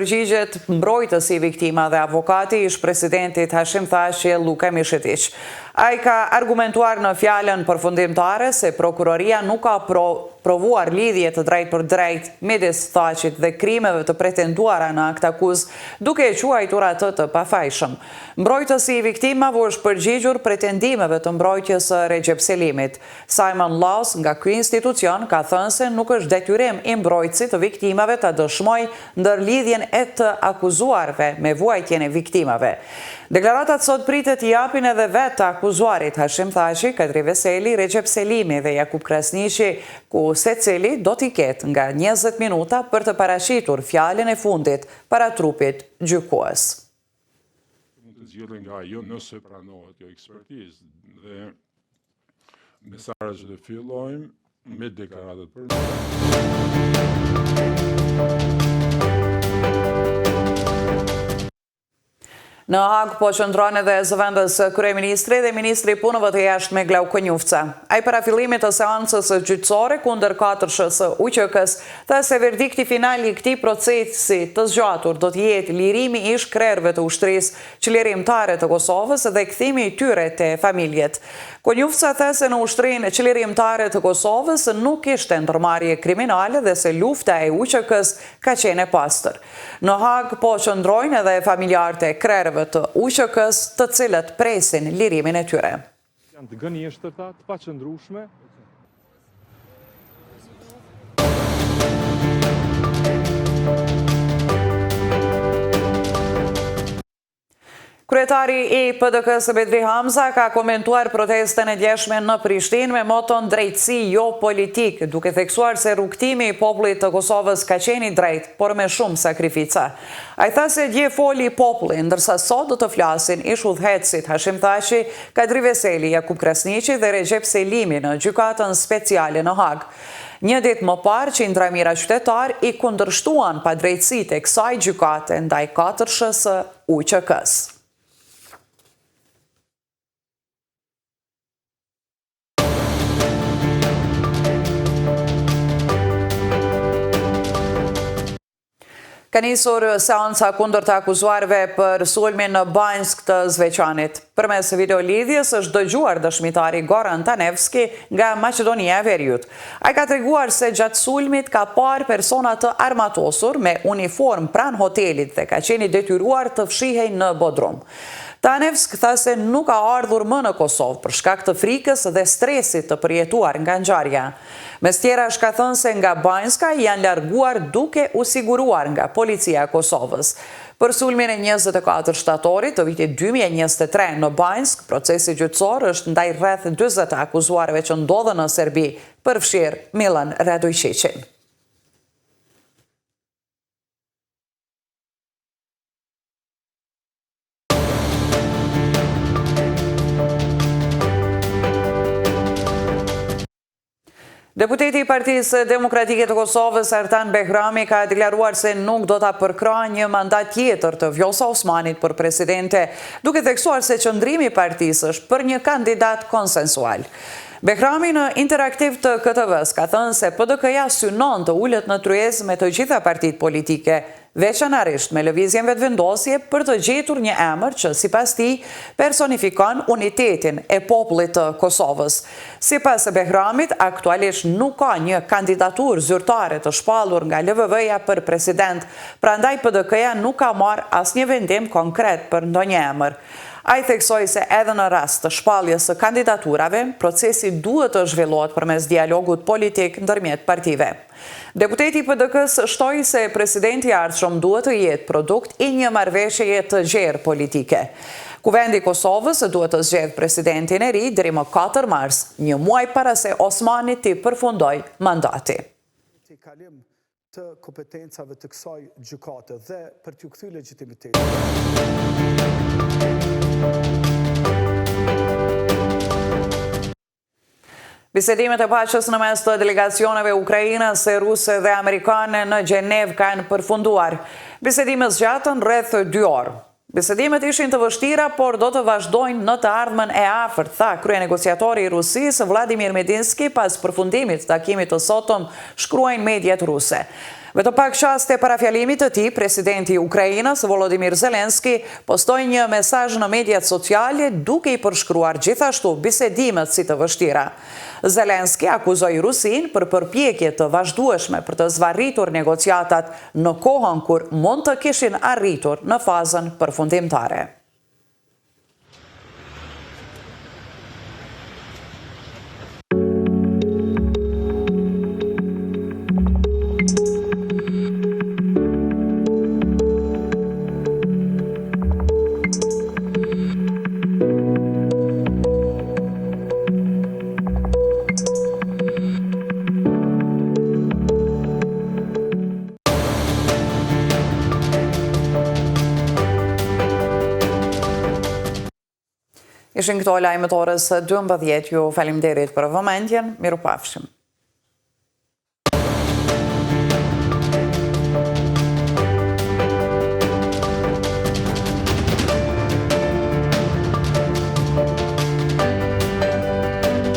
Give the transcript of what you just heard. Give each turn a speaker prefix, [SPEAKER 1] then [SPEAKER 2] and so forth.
[SPEAKER 1] përgjigjet mbrojtësi i viktimave dhe avokati ish presidentit Hashim Thaçi Luka Mishetić. Ai ka argumentuar në fjalën përfundimtare se prokuroria nuk ka provuar lidhje të drejt për drejt midis Thaçit dhe krimeve të pretenduara në akt akuz, duke e quajtur atë të pafajshëm. Mbrojtësi i viktimave është përgjigjur pretendimeve të mbrojtjes së Recep Selimit. Simon Laws nga ky institucion ka thënë se nuk është detyrim i mbrojtësit të viktimave të dëshmojë ndërlidhjen e të akuzuarve me vuajtjen e viktimave. Deklaratat sot pritet i japin edhe vetë të akuzuarit Hashim Thaçi, Kadri Veseli, Recep Selimi dhe Jakub Krasniqi, ku secili do t'i ketë nga 20 minuta për të paraqitur fjalën e fundit para trupit gjykues.
[SPEAKER 2] Mund të zgjidhen nga ajo nëse pranohet kjo ekspertizë dhe mesazhet e fillojmë me deklaratat
[SPEAKER 1] Në Hag po qëndron edhe zëvendës kryeministri dhe ministri i punëve të jashtme Glauko Njufca. Ai para fillimit të seancës gjyqësore kundër 4-shës së UQ-s tha se verdikti final i këtij procesi të zgjatur do të jetë lirimi i shkrerëve të ushtrisë qlirimtare të Kosovës dhe kthimi i tyre te familjet. Konjufca tha se në ushtrinë qlirimtare të Kosovës nuk ishte ndërmarrje kriminale dhe se lufta e UQ-s ka qenë e pastër. Në Hag po qëndrojnë edhe familjarët e krerëve të UQ-s të cilët presin lirimin e tyre.
[SPEAKER 3] Janë të gënjeshtërta, të paqëndrueshme.
[SPEAKER 1] Kryetari i PDK-s Bedri Hamza ka komentuar protestën e djeshme në Prishtinë me moton drejtësi jo politik, duke theksuar se rrugtimi i popullit të Kosovës ka qenë i drejtë, por me shumë sakrifica. Ai tha se dje foli populli, ndërsa sot do të flasin ish udhëheqësit Hashim Thaçi, Kadri Veseli, Jakub Krasniqi dhe Recep Selimi në gjykatën speciale në Hag. Një ditë më parë, qindra mijëra qytetar i kundërshtuan padrejtësitë e kësaj gjykate ndaj 4-shës së UQ-s. Ka nisur seanca kundër të akuzuarve për sulmin në Banjsk të Zveçanit. Përmes videolidhjes është dëgjuar dëshmitari Goran Tanevski nga Maqedonia e Veriut. Ai ka treguar se gjatë sulmit ka parë persona të armatosur me uniform pranë hotelit dhe ka qenë i detyruar të fshihej në Bodrum. Tanevsk tha se nuk ka ardhur më në Kosovë për shkak të frikës dhe stresit të përjetuar nga ngjarja. Mes tjerash ka thënë se nga Banjska janë larguar duke u siguruar nga policia e Kosovës. Për sulmin e 24 shtatorit të vitit 2023 në Banjsk, procesi gjyqësor është ndaj rreth 40 akuzuarve që ndodhen në Serbi, përfshirë Milan Radojčićin. Deputeti i Partisë Demokratike të Kosovës, Artan Behrami, ka deklaruar se nuk do ta përkrahë një mandat tjetër të Vjosa Osmanit për presidente, duke theksuar se qëndrimi i partisë është për një kandidat konsensual. Behrami në interaktiv të KTV-s ka thënë se PDK-ja synon të ulet në tryezë me të gjitha partitë politike, veçanërisht me lëvizjen vetëvendosje për të gjetur një emër që sipas tij personifikon unitetin e popullit të Kosovës. Sipas Behramit, aktualisht nuk ka një kandidaturë zyrtare të shpallur nga LVV-ja për president, prandaj PDK-ja nuk ka marrë asnjë vendim konkret për ndonjë emër. Ai theksoi se edhe në rast të shpalljes së kandidaturave, procesi duhet të zhvillohet përmes dialogut politik ndërmjet partive. Deputeti i PDK-s shtoi se presidenti i ardhshëm duhet të jetë produkt i një marrëveshjeje të gjerë politike. Kuvendi i Kosovës duhet të zgjedhë presidentin e ri deri më 4 mars, një muaj para se Osmani të përfundojë mandati.
[SPEAKER 4] Të kompetencave të kësaj gjykate dhe për t'ju kthyer legjitimitet.
[SPEAKER 1] Bisedimet e paqes në mes të delegacioneve ukrainase, ruse dhe amerikane në Gjenev kanë përfunduar. Bisedimet zgjatën rreth 2 orë. Bisedimet ishin të vështira, por do të vazhdojnë në të ardhmen e afërt, tha kryenegociatori i Rusisë Vladimir Medinski pas përfundimit të takimit të sotëm, shkruajnë mediat ruse. Vetë pak qaste para fjalimit të tij, presidenti i Ukrainës, Volodymyr Zelensky, postoi një mesazh në mediat sociale duke i përshkruar gjithashtu bisedimet si të vështira. Zelensky akuzoi Rusinë për përpjekje të vazhdueshme për të zvarritur negociatat në kohën kur mund të kishin arritur në fazën përfundimtare. Ishin këto lajmet orës 12, ju faleminderit për vëmendjen, mirupafshim.